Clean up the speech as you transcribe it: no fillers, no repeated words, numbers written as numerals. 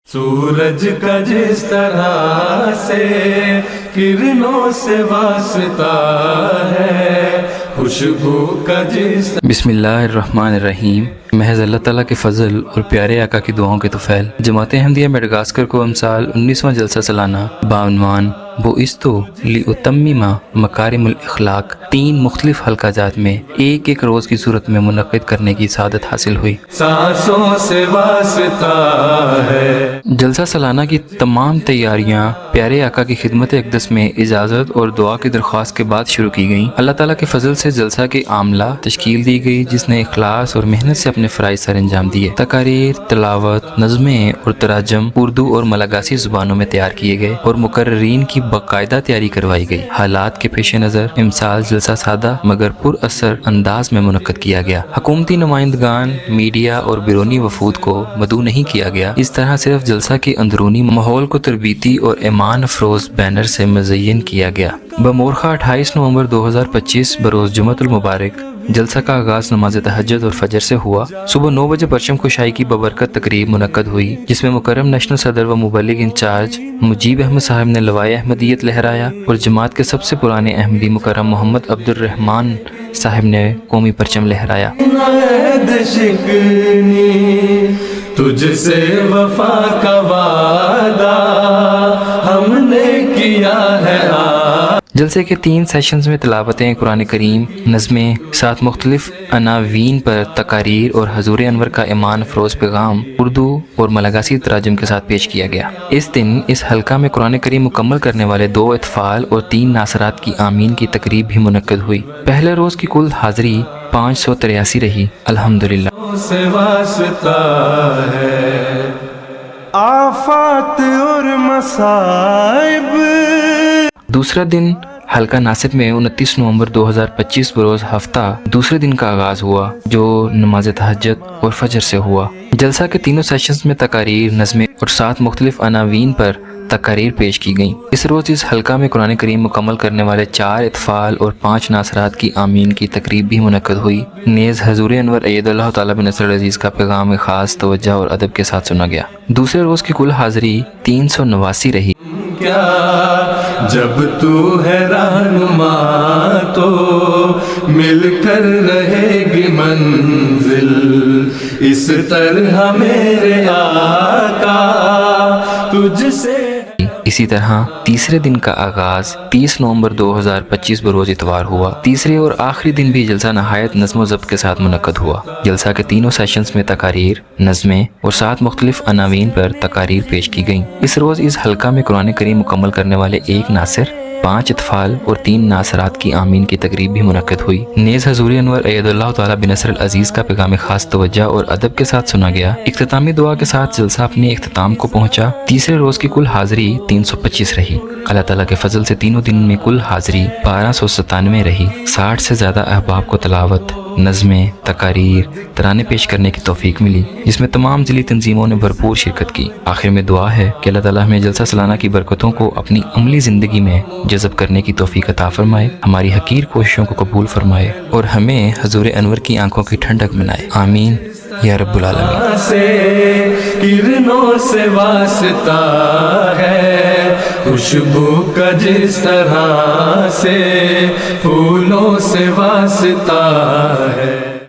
سورج کا جس طرح سے کرنوں سے واسطہ ہے، خوشبو کا جس بسم اللہ الرحمن الرحیم۔ محض اللہ تعالیٰ کے فضل اور پیارے آقا کی دعاؤں کے طفیل جماعت احمدیہ میڈغاسکر کو امسال 19واں جلسہ سالانہ بعنوان بعثت لأتمم مکارم الاخلاق 3 مختلف حلقہ جات میں ایک روز کی صورت میں منعقد کرنے کی سعادت حاصل ہوئی۔ سانسوں سے واسطہ ہے۔ جلسہ سالانہ کی تمام تیاریاں پیارے آقا کی خدمت اقدس میں اجازت اور دعا کی درخواست کے بعد شروع کی گئیں۔ اللہ تعالیٰ کے فضل سے جلسہ کی عاملہ تشکیل دی گئی جس نے اخلاص اور محنت سے اپنے فرائض سر انجام دیے۔ تقاریر، تلاوت، نظمیں اور تراجم اردو اور ملاگاسی زبانوں میں تیار کیے گئے اور مقررین کی باقاعدہ تیاری کروائی گئی۔ حالات کے پیش نظر امسال جلسہ سادہ مگر پر اثر انداز میں منعقد کیا گیا۔ حکومتی نمائندگان، میڈیا اور بیرونی وفود کو مدعو نہیں کیا گیا۔ اس طرح صرف جلسہ کے اندرونی ماحول کو تربیتی اور ایمان افروز بینر سے مزین کیا گیا۔ بمورخہ 28 نومبر 2025 بروز جمعۃ المبارک جلسہ کا آغاز نماز تہجد اور فجر سے ہوا۔ صبح 9 بجے پرچم کشائی کی ببرکت تقریب منعقد ہوئی جس میں مکرم نیشنل صدر و مبلغ انچارج مجیب احمد صاحب نے لوائے احمدیت لہرایا اور جماعت کے سب سے پرانے احمدی مکرم محمد عبد الرحمان صاحب نے قومی پرچم لہرایا۔ تجھ سے وفا کا وعدہ ہم نے کیا ہے۔ جلسے کے 3 سیشنز میں تلاوتیں قرآن کریم، نظمیں، 7 مختلف عناوین پر تقاریر اور حضور انور کا ایمان افروز پیغام اردو اور ملاگاسی تراجم کے ساتھ پیش کیا گیا۔ اس دن اس حلقہ میں قرآن کریم مکمل کرنے والے 2 اطفال اور 3 ناصرات کی آمین کی تقریب بھی منعقد ہوئی۔ پہلے روز کی کل حاضری 583 رہی۔ الحمدللہ۔ سے واسطہ ہے، آفات اور مصائب۔ دوسرا دن حلقہ ناصر میں 29 نومبر 2025 بروز ہفتہ دوسرے دن کا آغاز ہوا جو نماز تہجد اور فجر سے ہوا۔ جلسہ کے 3 سیشنز میں تقاریر، نظمیں اور 7 مختلف عناوین پر تقاریر پیش کی گئیں۔ اس روز اس حلقہ میں قرآن کریم مکمل کرنے والے 4 اطفال اور 5 ناصرات کی آمین کی تقریب بھی منعقد ہوئی۔ نیز حضور انور اید اللہ تعالیٰ بن نصر العزیز کا پیغام خاص توجہ اور ادب کے ساتھ سنا گیا۔ دوسرے روز کی کل حاضری 389 رہی۔ کیا جب تو ہے رہنما تو مل کر رہے گی منزل، اس طرح میرے آقا تجھ سے۔ اسی طرح تیسرے دن کا آغاز 30 نومبر 2025 بروز اتوار ہوا۔ تیسرے اور آخری دن بھی جلسہ نہایت نظم و ضبط کے ساتھ منعقد ہوا۔ جلسہ کے 3 سیشنز میں تقاریر، نظمیں اور 7 مختلف عناوین پر تقاریر پیش کی گئیں۔ اس روز اس حلقہ میں قرآن کریم مکمل کرنے والے 1 ناصر، 5 اطفال اور 3 ناصرات کی آمین کی تقریب بھی منعقد ہوئی۔ نیز حضور انور اید اللہ تعالیٰ بن نصر العزیز کا پیغام خاص توجہ اور ادب کے ساتھ سنا گیا۔ اختتامی دعا کے ساتھ جلسہ اپنے اختتام کو پہنچا۔ تیسرے روز کی کل حاضری 325 رہی۔ اللہ تعالیٰ کے فضل سے تینوں دن میں کل حاضری 1297 رہی۔ 60 سے زیادہ احباب کو تلاوت، نظمیں، تقاریر، ترانے پیش کرنے کی توفیق ملی جس میں تمام ذیلی تنظیموں نے بھرپور شرکت کی۔ آخر میں دعا ہے کہ اللہ تعالیٰ ہمیں جلسہ سالانہ کی برکتوں کو اپنی عملی زندگی میں جذب کرنے کی توفیق عطا فرمائے، ہماری حقیر کوششوں کو قبول فرمائے اور ہمیں حضور انور کی آنکھوں کی ٹھنڈک بنائے۔ آمین یا رب العالمین۔ سے کرنوں سے واسطہ ہے، خوشبو کا جس طرح سے پھولوں سے واسطہ ہے۔